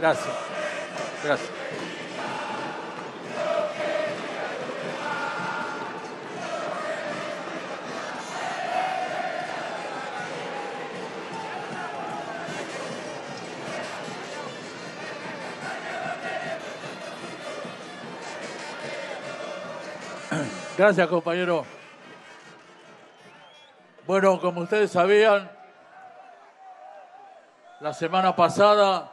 Gracias. Gracias. Gracias, compañero. Bueno, como ustedes sabían, la semana pasada,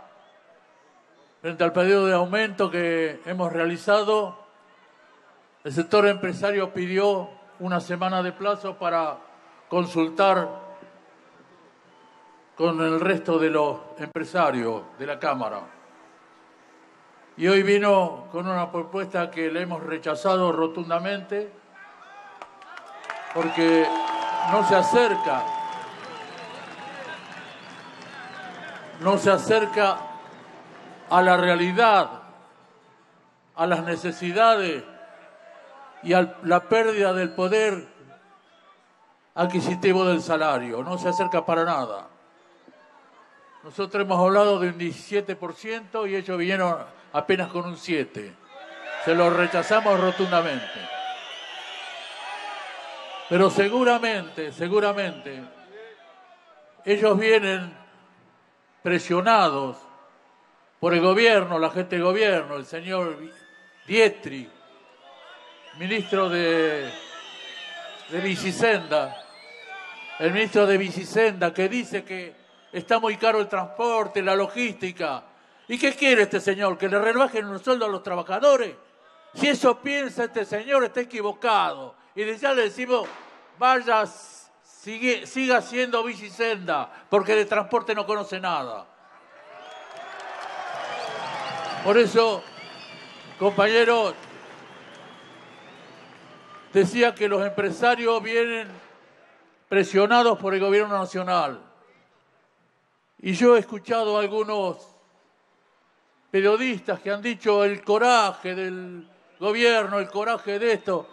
frente al pedido de aumento que hemos realizado, el sector empresario pidió una semana de plazo para consultar con el resto de los empresarios de la Cámara. Y hoy vino con una propuesta que le hemos rechazado rotundamente porque no se acerca a la realidad, a las necesidades y a la pérdida del poder adquisitivo del salario. No se acerca para nada. Nosotros hemos hablado de un 17% y ellos vinieron apenas con un 7%. Se lo rechazamos rotundamente. Pero seguramente, ellos vienen presionados por el gobierno, la gente del gobierno, el señor Vietri, ministro de Vicisenda, el ministro de Vicisenda, que dice que está muy caro el transporte, la logística. ¿Y qué quiere este señor? ¿Que le rebajen un sueldo a los trabajadores? Si eso piensa este señor, está equivocado. Y ya le decimos, vaya, siga siendo Vicisenda, porque de transporte no conoce nada. Por eso, compañeros, decía que los empresarios vienen presionados por el gobierno nacional. Y yo he escuchado a algunos periodistas que han dicho el coraje del gobierno, el coraje de esto.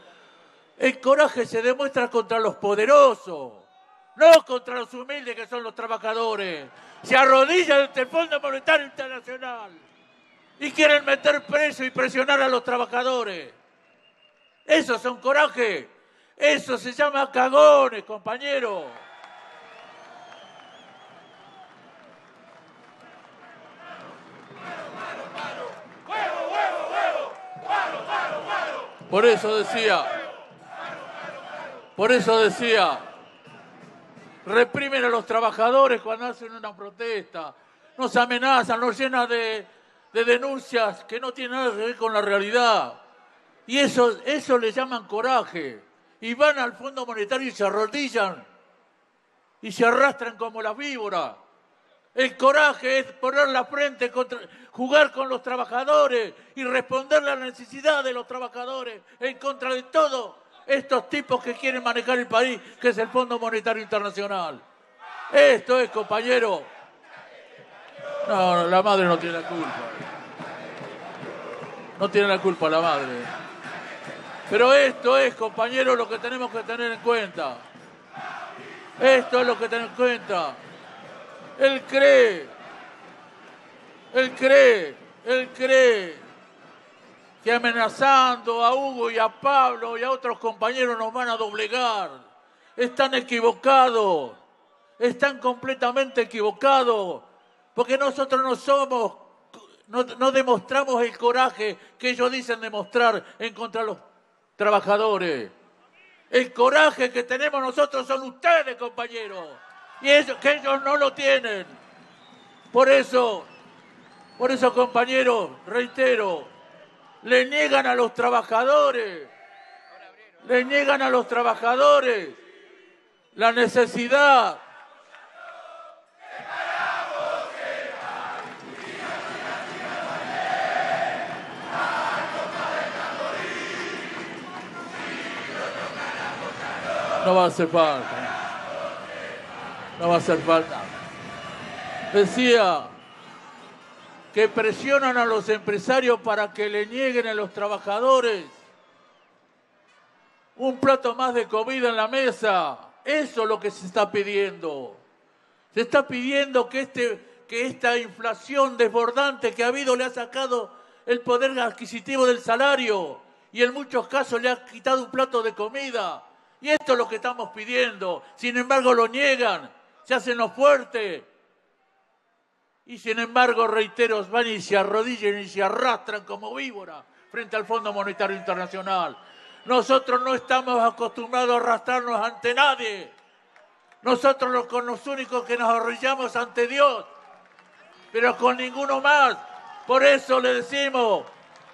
El coraje se demuestra contra los poderosos, no contra los humildes que son los trabajadores. Se arrodillan ante el Fondo Monetario Internacional y quieren meter preso y presionar a los trabajadores. Esos son coraje. Eso se llama cagones, compañeros. Por eso decía, reprimen a los trabajadores cuando hacen una protesta, nos amenazan, nos llenan de denuncias que no tienen nada que ver con la realidad. Y eso le llaman coraje. Y van al Fondo Monetario y se arrodillan y se arrastran como las víboras. El coraje es poner la frente, jugar con los trabajadores y responderle a la necesidad de los trabajadores en contra de todos estos tipos que quieren manejar el país, que es el Fondo Monetario Internacional. Esto es, compañero. No, la madre no tiene la culpa. No tiene la culpa la madre. Pero esto es, compañero, lo que tenemos que tener en cuenta. Esto es lo que tenemos en cuenta. Él cree que amenazando a Hugo y a Pablo y a otros compañeros nos van a doblegar. Están equivocados, están completamente equivocados, porque nosotros no demostramos el coraje que ellos dicen demostrar en contra de los trabajadores. El coraje que tenemos nosotros son ustedes, compañeros. Y eso, que ellos no lo tienen. Por eso, compañeros, reitero, le niegan a los trabajadores la necesidad. No va a hacer falta. No va a hacer falta. Decía que presionan a los empresarios para que le nieguen a los trabajadores un plato más de comida en la mesa. Eso es lo que se está pidiendo. Se está pidiendo que que esta inflación desbordante que ha habido le ha sacado el poder adquisitivo del salario y en muchos casos le ha quitado un plato de comida. Y esto es lo que estamos pidiendo. Sin embargo, lo niegan, se hacen los fuertes. Y sin embargo, reitero, van y se arrodillan y se arrastran como víboras frente al Fondo Monetario Internacional. Nosotros no estamos acostumbrados a arrastrarnos ante nadie. Nosotros con los únicos que nos arrodillamos ante Dios, pero con ninguno más. Por eso le decimos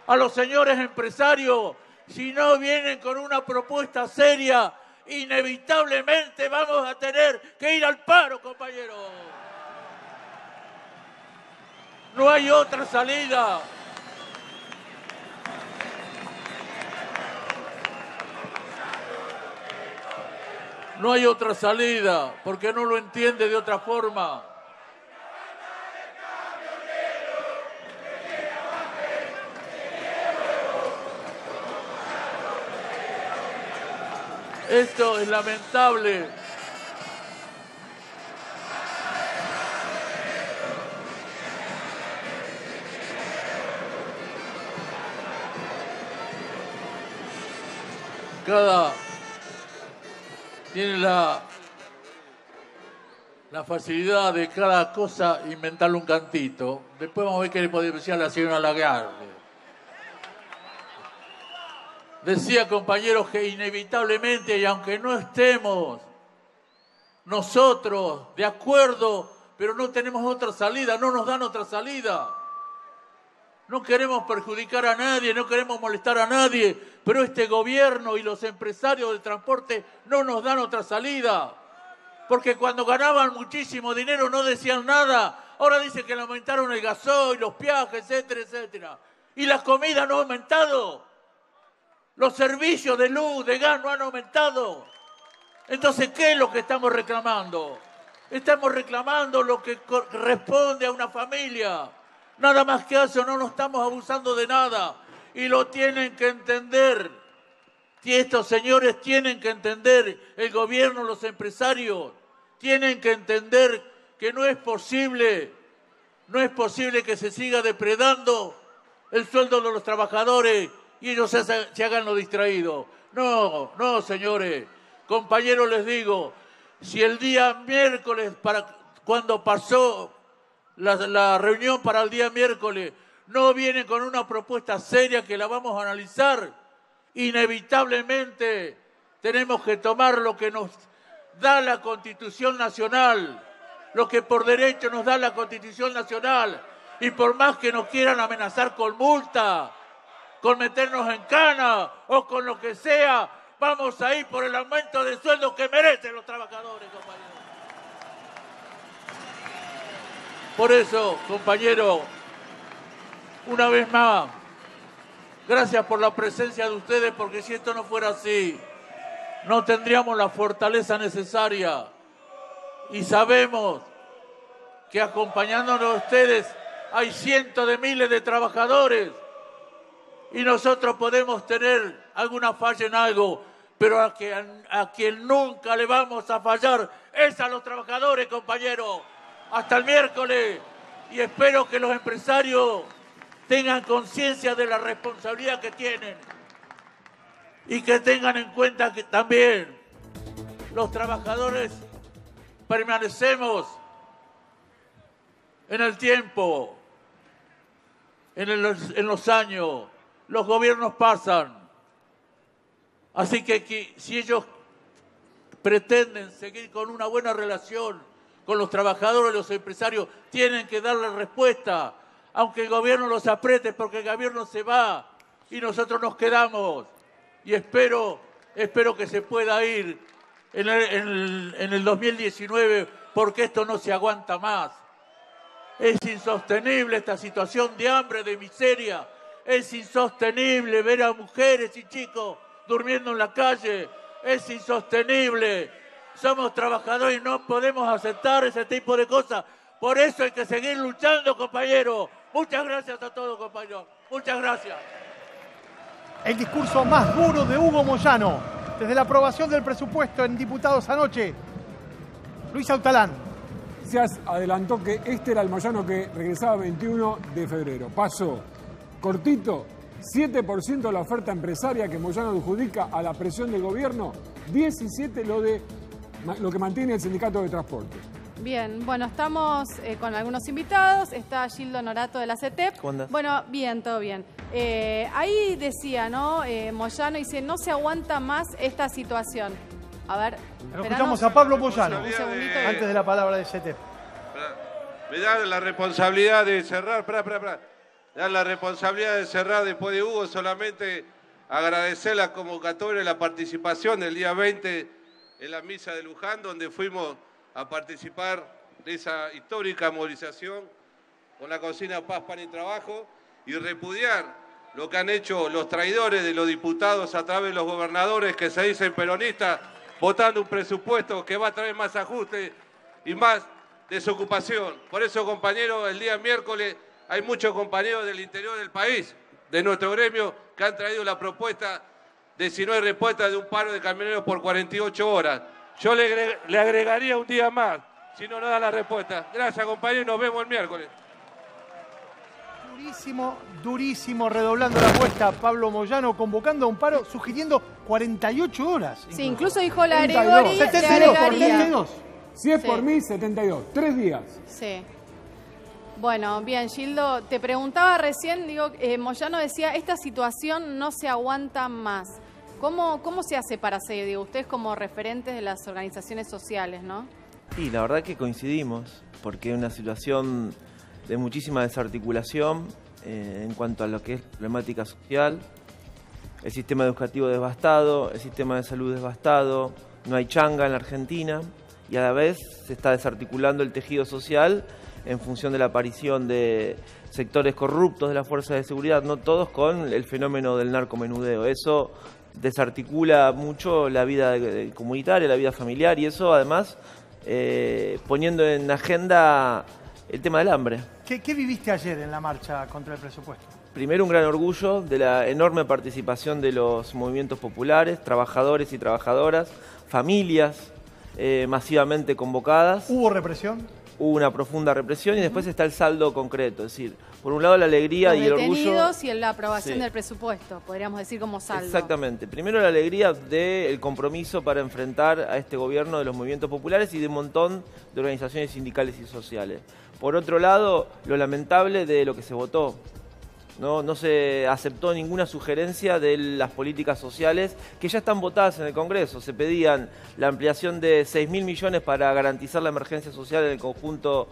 a los señores empresarios, si no vienen con una propuesta seria, inevitablemente vamos a tener que ir al paro, compañeros. No hay otra salida. No hay otra salida, porque no lo entiende de otra forma. Esto es lamentable. Tiene la facilidad de cada cosa inventarle un cantito. Después vamos a ver qué le podemos decir a la señora Lagarde. Decía, compañeros, que inevitablemente, y aunque no estemos nosotros de acuerdo, pero no tenemos otra salida, no nos dan otra salida. No queremos perjudicar a nadie, no queremos molestar a nadie, pero este gobierno y los empresarios del transporte no nos dan otra salida. Porque cuando ganaban muchísimo dinero no decían nada. Ahora dicen que le aumentaron el gasoil, los viajes, etcétera, etcétera. Y las comidas no han aumentado. Los servicios de luz, de gas no han aumentado. Entonces, ¿qué es lo que estamos reclamando? Estamos reclamando lo que corresponde a una familia. Nada más que eso, no nos estamos abusando de nada. Y lo tienen que entender. Y estos señores tienen que entender, el gobierno, los empresarios, tienen que entender que no es posible que se siga depredando el sueldo de los trabajadores y ellos se hagan lo distraídos. No, señores. Compañeros, les digo, si el día miércoles, cuando pasó la reunión para el día miércoles, no vienen con una propuesta seria que la vamos a analizar, inevitablemente tenemos que tomar lo que nos da la Constitución Nacional, lo que por derecho nos da la Constitución Nacional, y por más que nos quieran amenazar con multa, con meternos en cana o con lo que sea, vamos a ir por el aumento de sueldo que merecen los trabajadores, compañeros. Por eso, compañeros, una vez más, gracias por la presencia de ustedes, porque si esto no fuera así, no tendríamos la fortaleza necesaria. Y sabemos que acompañándonos a ustedes hay cientos de miles de trabajadores y nosotros podemos tener alguna falla en algo, pero a quien nunca le vamos a fallar es a los trabajadores, compañeros. Hasta el miércoles, y espero que los empresarios tengan conciencia de la responsabilidad que tienen y que tengan en cuenta que también los trabajadores permanecemos en el tiempo, en los años, los gobiernos pasan. Así que si ellos pretenden seguir con una buena relación con los trabajadores, los empresarios, tienen que darle respuesta, aunque el gobierno los apriete, porque el gobierno se va y nosotros nos quedamos. Y espero que se pueda ir en el 2019, porque esto no se aguanta más. Es insostenible esta situación de hambre, de miseria. Es insostenible ver a mujeres y chicos durmiendo en la calle. Es insostenible. Somos trabajadores y no podemos aceptar ese tipo de cosas. Por eso hay que seguir luchando, compañeros. Muchas gracias a todos, compañeros. Muchas gracias. El discurso más duro de Hugo Moyano desde la aprobación del presupuesto en diputados anoche. Luis Autalán. Noticias adelantó que este era el Moyano que regresaba 21 de febrero. Pasó cortito, 7% de la oferta empresaria que Moyano adjudica a la presión del gobierno, 17% lo que mantiene el sindicato de transporte. Bien, bueno, estamos con algunos invitados. Está Gildo Norato de la CETEP. ¿Cómo andás? Bueno, bien, todo bien. Ahí decía, ¿no? Moyano dice, no se aguanta más esta situación. A ver, Escuchamos a Pablo Moyano, un segundito. antes de la palabra de CETEP. Me da la responsabilidad de cerrar, me da la responsabilidad de cerrar después de Hugo, solamente agradecer la convocatoria y la participación del día 20 en la misa de Luján, donde fuimos a participar de esa histórica movilización con la consigna Paz, Pan y Trabajo, y repudiar lo que han hecho los traidores de los diputados a través de los gobernadores que se dicen peronistas, votando un presupuesto que va a traer más ajustes y más desocupación. Por eso, compañeros, el día miércoles hay muchos compañeros del interior del país, de nuestro gremio, que han traído la propuesta de si no hay respuesta de un paro de camioneros por 48 horas. Yo le agregaría un día más, si no da la respuesta. Gracias, compañeros, nos vemos el miércoles. Durísimo, redoblando la apuesta, Pablo Moyano convocando a un paro, sugiriendo 48 horas. Sí, incluso dijo la 72, agregaría. 72. Si es Sí. por mí, 72. 3 días. Sí. Bueno, bien, Gildo, te preguntaba recién, Moyano decía, esta situación no se aguanta más. ¿Cómo se hace para seguir? Digo, ustedes como referentes de las organizaciones sociales, ¿no? Sí, la verdad que coincidimos, porque es una situación de muchísima desarticulación en cuanto a lo que es problemática social, el sistema educativo devastado, el sistema de salud devastado, no hay changa en la Argentina y a la vez se está desarticulando el tejido social en función de la aparición de sectores corruptos de las fuerzas de seguridad, no todos, con el fenómeno del narcomenudeo. Eso desarticula mucho la vida comunitaria, la vida familiar y eso además poniendo en agenda el tema del hambre. ¿Qué viviste ayer en la marcha contra el presupuesto? Primero, un gran orgullo de la enorme participación de los movimientos populares, trabajadores y trabajadoras, familias masivamente convocadas. ¿Hubo represión? Hubo una profunda represión y después está el saldo concreto. Es decir, por un lado la alegría y el orgullo. Los detenidos y la aprobación Sí. del presupuesto, podríamos decir como saldo. Exactamente. Primero la alegría del compromiso para enfrentar a este gobierno de los movimientos populares y de un montón de organizaciones sindicales y sociales. Por otro lado, lo lamentable de lo que se votó. No se aceptó ninguna sugerencia de las políticas sociales que ya están votadas en el Congreso. Se pedían la ampliación de 6.000 millones para garantizar la emergencia social en el conjunto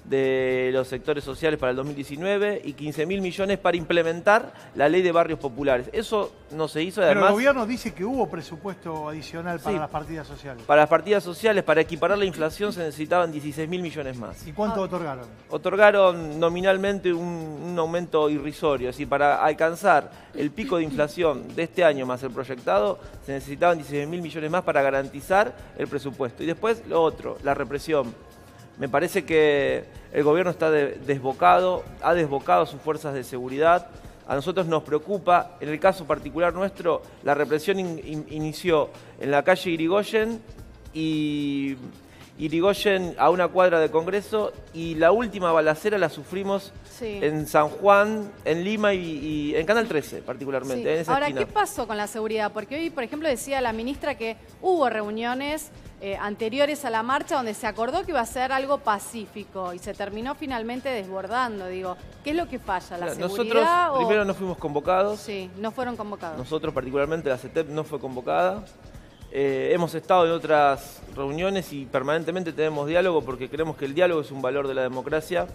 de los sectores sociales para el 2019 y 15.000 millones para implementar la ley de barrios populares. Eso no se hizo. Además, Pero el gobierno dice que hubo presupuesto adicional para Sí. las partidas sociales. para las partidas sociales, para equiparar la inflación, se necesitaban 16.000 millones más. ¿Y cuánto otorgaron? Otorgaron nominalmente un aumento irrisorio, es decir, para alcanzar el pico de inflación de este año más el proyectado, se necesitaban 16.000 millones más para garantizar el presupuesto. Y después lo otro, la represión. Me parece que el gobierno está desbocado, ha desbocado sus fuerzas de seguridad. A nosotros nos preocupa, en el caso particular nuestro, la represión inició en la calle Irigoyen y Irigoyen a una cuadra de Congreso y la última balacera la sufrimos Sí. en San Juan, en Lima y en Canal 13 particularmente, Sí. en esa Ahora, esquina. ¿qué pasó con la seguridad? Porque hoy, por ejemplo, decía la ministra que hubo reuniones anteriores a la marcha donde se acordó que iba a ser algo pacífico y se terminó finalmente desbordando. Digo, ¿qué es lo que falla? ¿La Nosotros seguridad o...? primero no fuimos convocados. Sí, no fueron convocados. Nosotros, particularmente la CETEP, no fue convocada. Hemos estado en otras reuniones y permanentemente tenemos diálogo porque creemos que el diálogo es un valor de la democracia,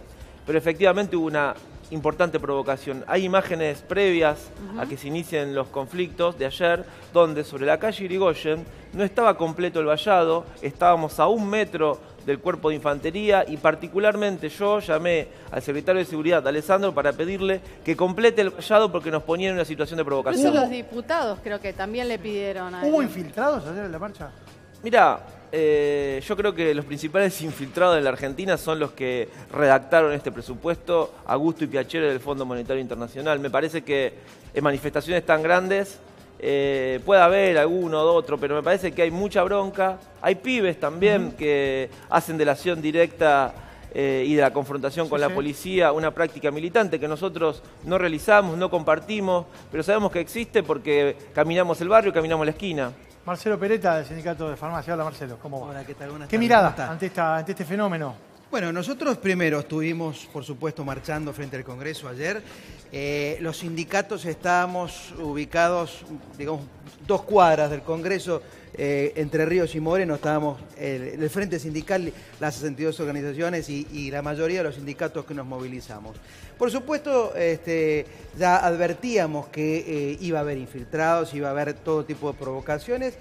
pero efectivamente hubo una importante provocación. Hay imágenes previas a que se inicien los conflictos de ayer, donde sobre la calle Irigoyen no estaba completo el vallado, estábamos a 1 metro del cuerpo de infantería y particularmente yo llamé al secretario de Seguridad, Alessandro, para pedirle que complete el vallado porque nos ponía en una situación de provocación. Incluso los diputados creo que también le pidieron a ¿Hubo él. infiltrados ayer en la marcha? Mirá, yo creo que los principales infiltrados en la Argentina son los que redactaron este presupuesto, Augusto y Piacere del Fondo Monetario Internacional. Me parece que en manifestaciones tan grandes puede haber alguno o otro, pero me parece que hay mucha bronca. Hay pibes también que hacen de la acción directa y de la confrontación con la policía una práctica militante que nosotros no realizamos, no compartimos, pero sabemos que existe porque caminamos el barrio, caminamos la esquina. Marcelo Peretta, del Sindicato de Farmacia. Hola, Marcelo, ¿cómo va? Hola, ¿qué tal? Buenas ¿Qué tardes. mirada ante este fenómeno? Bueno, nosotros primero estuvimos, por supuesto, marchando frente al Congreso ayer. Los sindicatos estábamos ubicados, digamos, 2 cuadras del Congreso, Entre Ríos y Moreno. Estábamos el Frente Sindical, las 62 organizaciones y la mayoría de los sindicatos que nos movilizamos. Por supuesto, ya advertíamos que iba a haber infiltrados, iba a haber todo tipo de provocaciones,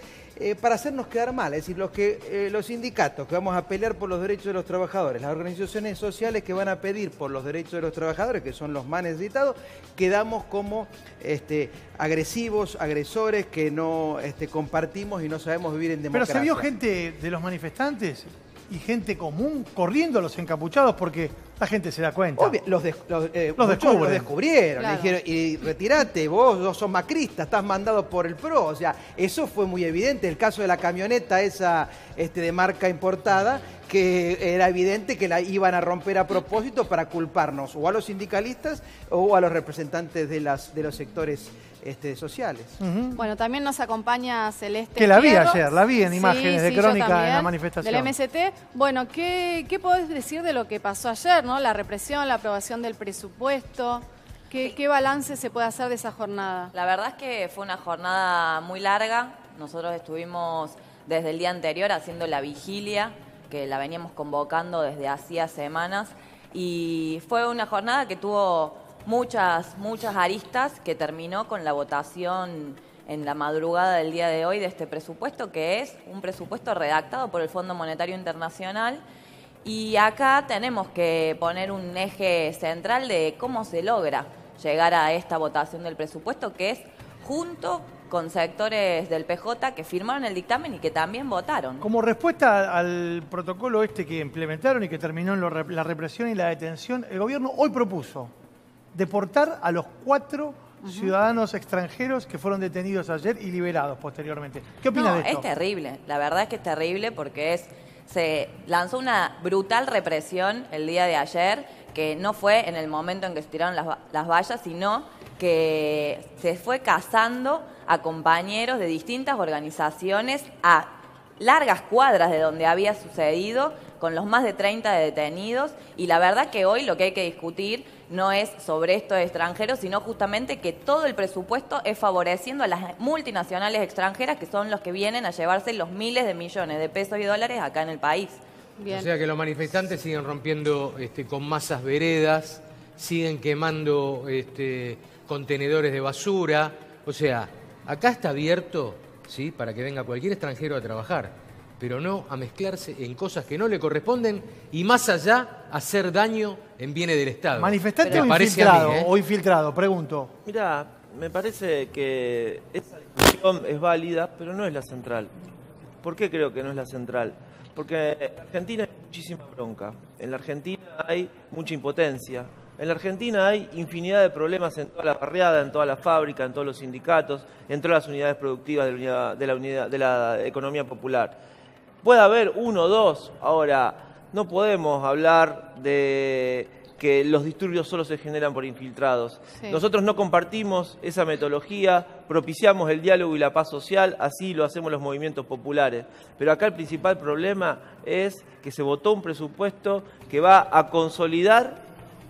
para hacernos quedar mal. Es decir, los sindicatos que vamos a pelear por los derechos de los trabajadores, las organizaciones sociales que van a pedir por los derechos de los trabajadores, que son los más necesitados, quedamos como agresivos, agresores, que no compartimos y no sabemos vivir en democracia. Pero se vio gente de los manifestantes y gente común corriendo a los encapuchados porque la gente se da cuenta. Obvio, los descubrieron, Claro. le dijeron, y retirate, vos sos macrista, estás mandado por el PRO. O sea, eso fue muy evidente. El caso de la camioneta esa de marca importada, que era evidente que la iban a romper a propósito para culparnos o a los sindicalistas o a los representantes de los sectores sociales. Bueno, también nos acompaña Celeste Que la vi Fierro. ayer, la vi en imágenes de yo crónica en la también, manifestación. Del MST. Bueno, ¿qué podés decir de lo que pasó ayer, ¿no? La represión, la aprobación del presupuesto. ¿Qué balance se puede hacer de esa jornada? La verdad es que fue una jornada muy larga. Nosotros estuvimos desde el día anterior haciendo la vigilia, que la veníamos convocando desde hacía semanas. Y fue una jornada que tuvo muchas aristas, que terminó con la votación en la madrugada del día de hoy de este presupuesto, que es un presupuesto redactado por el Fondo Monetario Internacional. Y acá tenemos que poner un eje central de cómo se logra llegar a esta votación del presupuesto, que es junto con sectores del PJ que firmaron el dictamen y que también votaron. Como respuesta al protocolo que implementaron y que terminó en la represión y la detención, el gobierno hoy propuso deportar a los 4 ciudadanos extranjeros que fueron detenidos ayer y liberados posteriormente. ¿Qué opina de esto? Es terrible, la verdad es que es terrible porque se lanzó una brutal represión el día de ayer, que no fue en el momento en que se tiraron las vallas, sino que se fue cazando a compañeros de distintas organizaciones a largas cuadras de donde había sucedido, con los más de 30 detenidos, y la verdad que hoy lo que hay que discutir no es sobre estos extranjeros, sino justamente que todo el presupuesto es favoreciendo a las multinacionales extranjeras, que son los que vienen a llevarse los miles de millones de pesos y dólares acá en el país. Bien. O sea que los manifestantes siguen rompiendo con masas veredas, siguen quemando contenedores de basura. O sea, acá está abierto, ¿sí?, para que venga cualquier extranjero a trabajar, pero no a mezclarse en cosas que no le corresponden y más allá hacer daño en bienes del Estado. ¿Manifestante Me o parece infiltrado? a mí, O infiltrado, pregunto. Mirá, me parece que esa discusión es válida, pero no es la central. ¿Por qué creo que no es la central? Porque en Argentina hay muchísima bronca, en la Argentina hay mucha impotencia, en la Argentina hay infinidad de problemas en toda la barriada, en toda la fábrica, en todos los sindicatos, en todas las unidades productivas de la economía popular. Puede haber 1 o 2, ahora no podemos hablar de que los disturbios solo se generan por infiltrados. Sí. Nosotros no compartimos esa metodología, propiciamos el diálogo y la paz social, así lo hacemos los movimientos populares. Pero acá el principal problema es que se votó un presupuesto que va a consolidar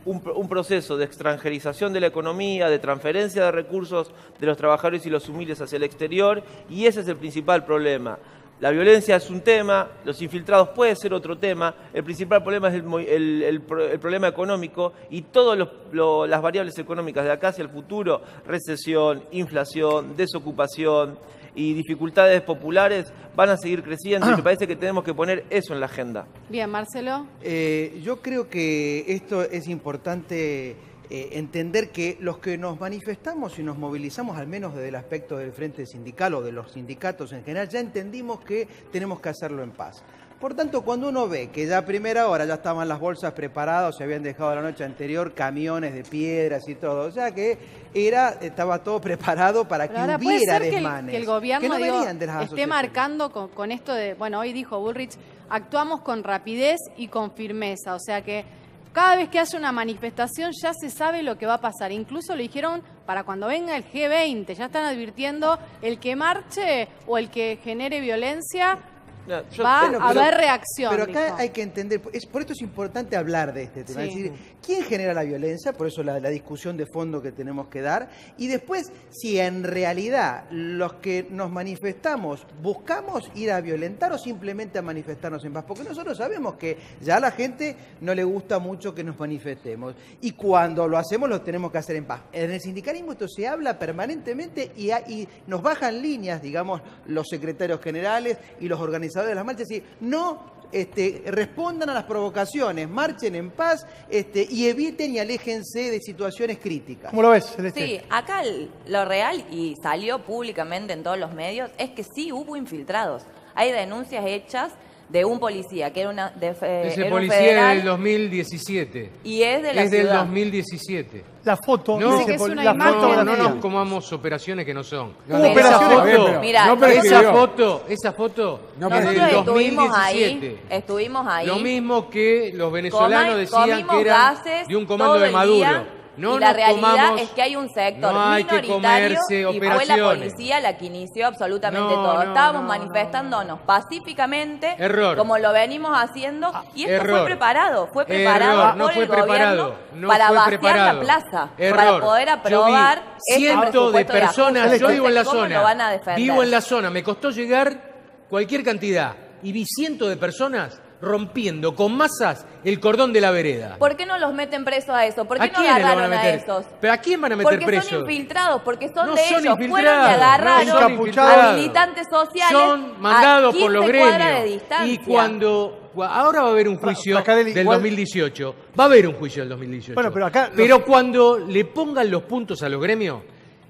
un proceso de extranjerización de la economía, de transferencia de recursos de los trabajadores y los humildes hacia el exterior, y ese es el principal problema. La violencia es un tema, los infiltrados puede ser otro tema, el principal problema es el problema económico, y todas las variables económicas de acá hacia el futuro, recesión, inflación, desocupación y dificultades populares van a seguir creciendo, y me parece que tenemos que poner eso en la agenda. Bien, Marcelo. Yo creo que esto es importante entender, que los que nos manifestamos y nos movilizamos, al menos desde el aspecto del frente sindical o de los sindicatos en general, ya entendimos que tenemos que hacerlo en paz. Por tanto, cuando uno ve que ya a primera hora ya estaban las bolsas preparadas, se habían dejado la noche anterior camiones de piedras y todo, o sea que estaba todo preparado para que ahora hubiera puede ser desmanes. que el gobierno no digo, venían de las esté asociaciones. marcando con esto de, bueno, hoy dijo Bullrich, actuamos con rapidez y con firmeza, o sea que cada vez que hace una manifestación ya se sabe lo que va a pasar. Incluso lo dijeron para cuando venga el G20, ya están advirtiendo el que marche o el que genere violencia. Va a haber reacción. Pero acá dijo. hay que entender, por esto es importante hablar de este tema. Sí. Es decir, ¿quién genera la violencia? Por eso la discusión de fondo que tenemos que dar. Y después, si en realidad los que nos manifestamos buscamos ir a violentar o simplemente a manifestarnos en paz. Porque nosotros sabemos que ya a la gente no le gusta mucho que nos manifestemos. Y cuando lo hacemos, lo tenemos que hacer en paz. En el sindicalismo esto se habla permanentemente y nos bajan líneas, digamos, los secretarios generales y los organizadores de las marchas, y no respondan a las provocaciones, marchen en paz y eviten y aléjense de situaciones críticas. ¿Cómo lo ves, Celeste? Sí, acá lo real, y salió públicamente en todos los medios, es que sí hubo infiltrados. Hay denuncias hechas de un policía, que era una Ese era un policía federal, es del 2017. y es de la Es del ciudad. 2017. La foto. No, dice que es una la imagen foto de la no mía. nos comamos operaciones que no son. No, Hubo no, operaciones. está bien, pero Mira, no esa prescribió. Esa foto No, es del nosotros estuvimos 2017. estuvimos ahí. Lo mismo que los venezolanos decían comimos que eran gases de un comando todo de el Maduro. día, No y la nos realidad comamos, es que hay un sector no hay que minoritario comerse y fue la operaciones. policía la que inició absolutamente No, todo. no, Estábamos no, manifestándonos pacíficamente, Error. como lo venimos haciendo, y esto error. fue preparado Error, no por fue el gobierno preparado, no para fue vaciar preparado. la plaza, Error. para poder Yo aprobar vi este cientos de presupuesto personas, ajuste. yo vivo en la ¿Cómo lo van a zona, defender? vivo en la zona, me costó llegar cualquier cantidad y vi cientos de personas rompiendo con masas el cordón de la vereda. ¿Por qué no los meten presos a eso? ¿Por qué ¿A no quiénes lo van a agarraron a meter? esos? ¿Pero a quién van a meter Porque presos? son infiltrados, porque son No de son ellos. Fueron y infiltrados, no agarraron son a infiltrados. militantes sociales Son mandados a por los 15 cuadras de gremios. distancia. Y ahora va a haber un juicio Fracarelli, del igual- 2018. Va a haber un juicio del 2018. Bueno, pero acá Pero cuando le pongan los puntos a los gremios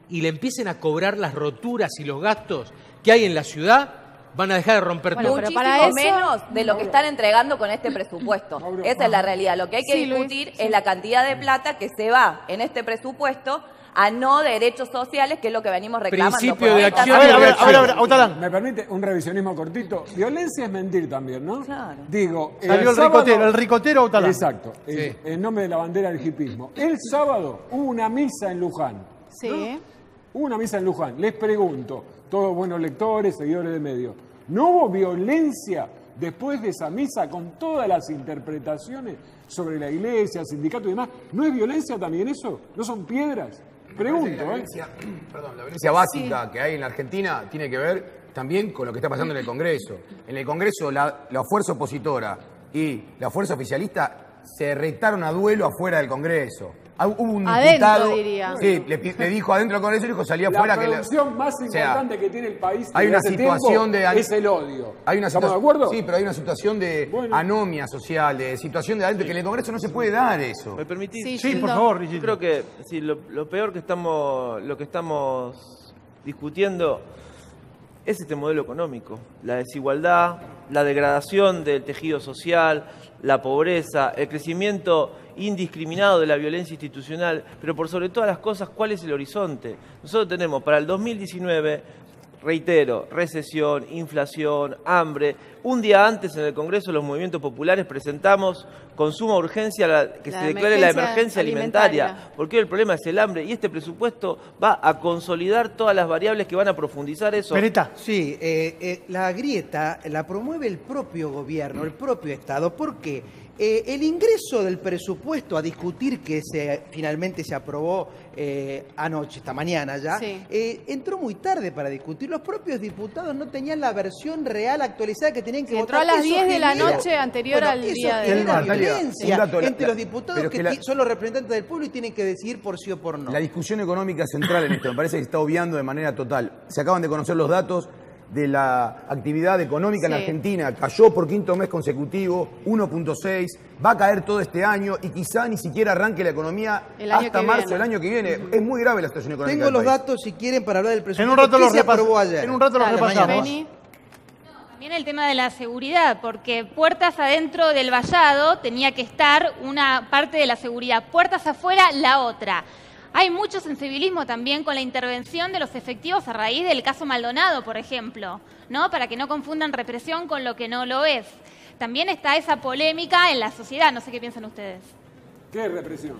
y le empiecen a cobrar las roturas y los gastos que hay en la ciudad, van a dejar de romper Bueno, todo. pero Muchísimo para eso- menos de lo que están entregando con este presupuesto. Esa es la realidad. Lo que hay que Sí, Luis, discutir es la cantidad de plata que se va en este presupuesto a no derechos sociales, que es lo que venimos reclamando. Principio por de esta acción A ver, y a ver, reacción. a ver, Autalán. ¿Me permite un revisionismo cortito? Violencia es mentir también, ¿no? Claro. Digo, Salió el sábado- ricotero, el ricotero Autalán. Exacto, Sí. en nombre de la bandera del hipismo. El sábado hubo una misa en Luján. Sí. Hubo una misa en Luján. Les pregunto, todos buenos lectores, seguidores de medios, ¿no hubo violencia después de esa misa con todas las interpretaciones sobre la iglesia, sindicato y demás? ¿No es violencia también eso? ¿No son piedras? Pregunto, La violencia básica que hay en la Argentina tiene que ver también con lo que está pasando en el Congreso. En el Congreso la fuerza opositora y la fuerza oficialista se retaron a duelo afuera del Congreso. Hubo un Adentro, diputado, diría. sí, le dijo adentro del Congreso y dijo salía afuera La que producción más o sea, importante que tiene el país hay desde una hace situación tiempo de es el odio. Hay una ¿Estamos de situación, acuerdo? sí, pero hay una situación de Bueno. anomia social, de situación de adentro que en el Congreso no se puede dar eso. ¿Me permitís? Sí, Sí, por Gildo. favor, Yo Rigildo. creo que sí, lo peor que lo que estamos discutiendo es este modelo económico, la desigualdad, la degradación del tejido social, la pobreza, el crecimiento indiscriminado de la violencia institucional, pero por sobre todas las cosas, ¿cuál es el horizonte? Nosotros tenemos para el 2019, reitero, recesión, inflación, hambre. Un día antes en el Congreso los movimientos populares presentamos con suma urgencia que La se declare la emergencia emergencia alimentaria, alimentaria. porque hoy el problema es el hambre y este presupuesto va a consolidar todas las variables que van a profundizar eso. Beretta. Sí, la grieta la promueve el propio gobierno, el propio Estado. ¿Por qué? El ingreso del presupuesto a discutir que finalmente se aprobó anoche, esta mañana ya, Sí. entró muy tarde para discutir. Los propios diputados no tenían la versión real actualizada que tenían que Entró votar. a las Eso 10 de la genera- noche anterior al eso día de- genera Natalia, violencia un dato, entre los diputados pero que, es que son los representantes del pueblo y tienen que decidir por sí o por no. La discusión económica central en esto, me parece que se está obviando de manera total. Se acaban de conocer los datos de la actividad económica en Sí. Argentina. Cayó por quinto mes consecutivo, 1.6, va a caer todo este año y quizá ni siquiera arranque la economía El año hasta que marzo viene. del año que viene. Es muy grave la situación económica Tengo del los país. datos si quieren para hablar del presupuesto. En un rato ¿Qué los se aprobó repasamos. ayer? En un rato los Dale, repasamos. Beni. Viene el tema de la seguridad, porque puertas adentro del vallado tenía que estar una parte de la seguridad, puertas afuera la otra. Hay mucho sensibilismo también con la intervención de los efectivos a raíz del caso Maldonado, por ejemplo, ¿no? Para que no confundan represión con lo que no lo es. También está esa polémica en la sociedad, no sé qué piensan ustedes. ¿Qué es represión?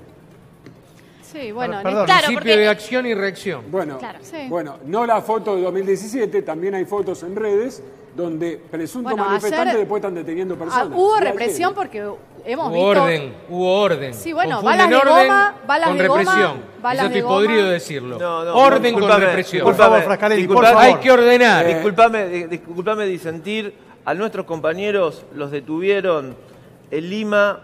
Sí, bueno, Perdón, claro, principio porque- de acción y reacción. Bueno, Claro. Sí. bueno, no la foto de 2017, también hay fotos en redes donde presuntos Bueno, manifestantes ayer- después están deteniendo personas. Hubo Y ayer- represión porque hemos Hubo visto... hubo orden. Sí, bueno, Confunden balas de orden goma, balas con de goma, represión. balas Yo de estoy goma. podrido de decirlo. No, orden con discúlpame, represión. Por favor, Frascarelli, por favor. Hay que ordenar. Discúlpame disentir. A nuestros compañeros los detuvieron en Lima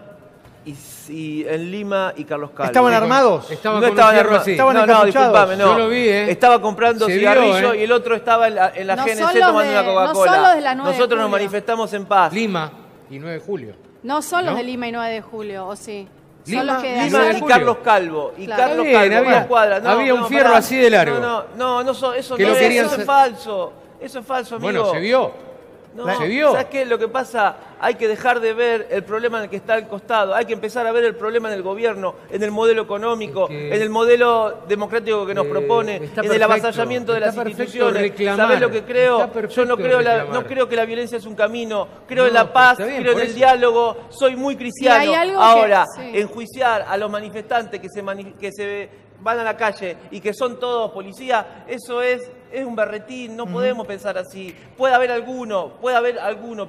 y Carlos Calvo. ¿Estaban armados? Estaban No con un estaban fierro armados. así. Estaban No, encapuchados. discúlpame, no. Yo lo vi, Estaba comprando Se cigarrillo vio, y el otro estaba en la No GNC son los tomando de- una no Coca-Cola. son los de la 9 de Nosotros nos julio. manifestamos en paz. Lima y 9 de julio. No son los ¿No? de Lima y 9 de julio, ¿o sí? Lima- Son los que de Lima ayer- de y julio. Carlos Calvo. Y Claro. Carlos Está bien, Calvo, había- dos cuadras. había un fierro así de largo. No, eso Que no lo es, querían eso hacer- es falso. Eso es falso, amigo. Bueno, se vio. No, ¿Se vio? ¿Sabes qué? Lo que pasa, hay que dejar de ver el problema en el que está al costado, hay que empezar a ver el problema en el gobierno, en el modelo económico, Que- en el modelo democrático que nos propone, en está el perfecto, avasallamiento de las está perfecto instituciones. reclamar, ¿Sabés lo que creo? está perfecto Yo no reclamar. creo que la violencia es un camino, creo en No, la paz, está bien, creo en por el eso. diálogo, soy muy cristiano. Y hay algo Ahora, que- sí. enjuiciar a los manifestantes que se van a la calle y que son todos policías, eso es un berretín, no podemos pensar así. Puede haber alguno,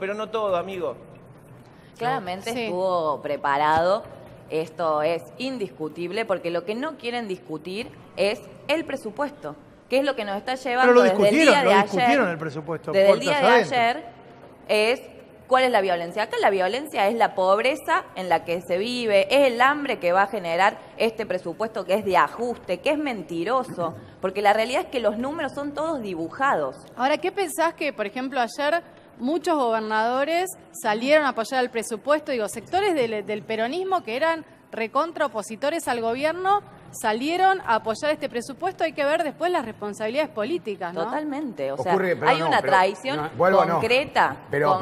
pero no todo, amigo. Claramente Sí. estuvo preparado, esto es indiscutible, porque lo que no quieren discutir es el presupuesto, que es lo que nos está llevando Pero lo desde el discutieron, día de lo ayer. discutieron el presupuesto, Desde el puertas día de adentro. ayer es cuál es la violencia. Acá la violencia es la pobreza en la que se vive, es el hambre que va a generar este presupuesto que es de ajuste, que es mentiroso, porque la realidad es que los números son todos dibujados. Ahora, ¿qué pensás que, por ejemplo, ayer muchos gobernadores salieron a apoyar el presupuesto? Digo, sectores del peronismo que eran recontra opositores al gobierno salieron a apoyar este presupuesto. Hay que ver después las responsabilidades políticas, ¿no? Totalmente, o sea, Ocurre, pero hay no, una pero- traición no, vuelvo, no. concreta, Pero,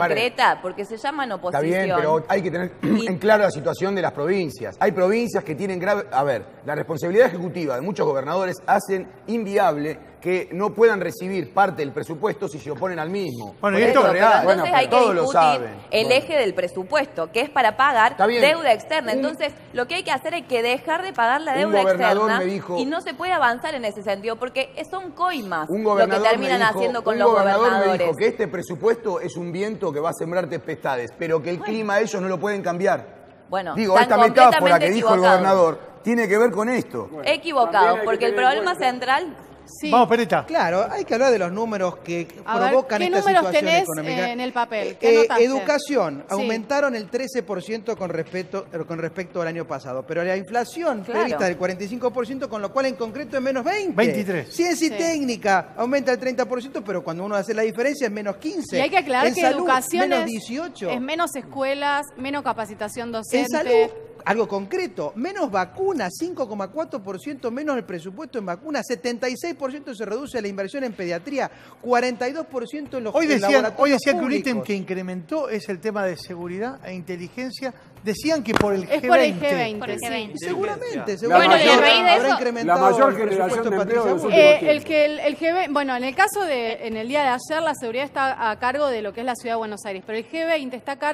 porque se llaman Está oposición. bien, pero hay que tener en claro la situación de las provincias. Hay provincias que tienen grave... A ver, la responsabilidad ejecutiva de muchos gobernadores hacen inviable que no puedan recibir parte del presupuesto si se oponen al mismo. Bueno, Porque y esto es es Pero real. entonces Bueno, hay que todos lo discutir saben. el Bueno. eje del presupuesto, que es para pagar Está bien. deuda externa. Un- Entonces, lo que hay que hacer es que dejar de pagar la Un deuda gobernador externa me dijo- y no se puede avanzar en ese sentido, porque son coimas Un lo que gobernador terminan me dijo, haciendo con un los gobernador me gobernadores. dijo que este presupuesto es un viento que va a sembrar tempestades, pero que el clima ellos no lo pueden cambiar. Bueno, Digo, están esta metáfora que completamente dijo el equivocados. gobernador tiene que ver con esto. También Equivocados, hay porque que el tener en problema cuenta- central... Sí. Vamos, Perita. Claro, hay que hablar de los números que A ver, provocan ¿qué esta números situación tenés económica. en el papel? ¿Qué anotaste? Educación, Sí. aumentaron el 13% con respecto al año pasado, pero la inflación Claro. prevista del 45%, con lo cual en concreto es menos 20. 23. Ciencia y Sí. técnica aumenta el 30%, pero cuando uno hace la diferencia es menos 15. Y hay que aclarar En que salud, educación menos es 18. menos escuelas, menos capacitación docente. En salud, algo concreto, menos vacunas, 5,4% menos el presupuesto en vacunas, 76% se reduce la inversión en pediatría, 42% en los Hoy decía laboratorios que un públicos. ítem que incrementó es el tema de seguridad e inteligencia. Decían que por el Es G20. por el G20. Por el sí. G20. Seguramente, Bueno, y a raíz de habrá eso, incrementado la mayor el generación presupuesto de empleo de los Patricia últimos Bullrich. El G20, bueno, en el caso en el día de ayer, la seguridad está a cargo de lo que es la ciudad de Buenos Aires, pero el G20 está a cargo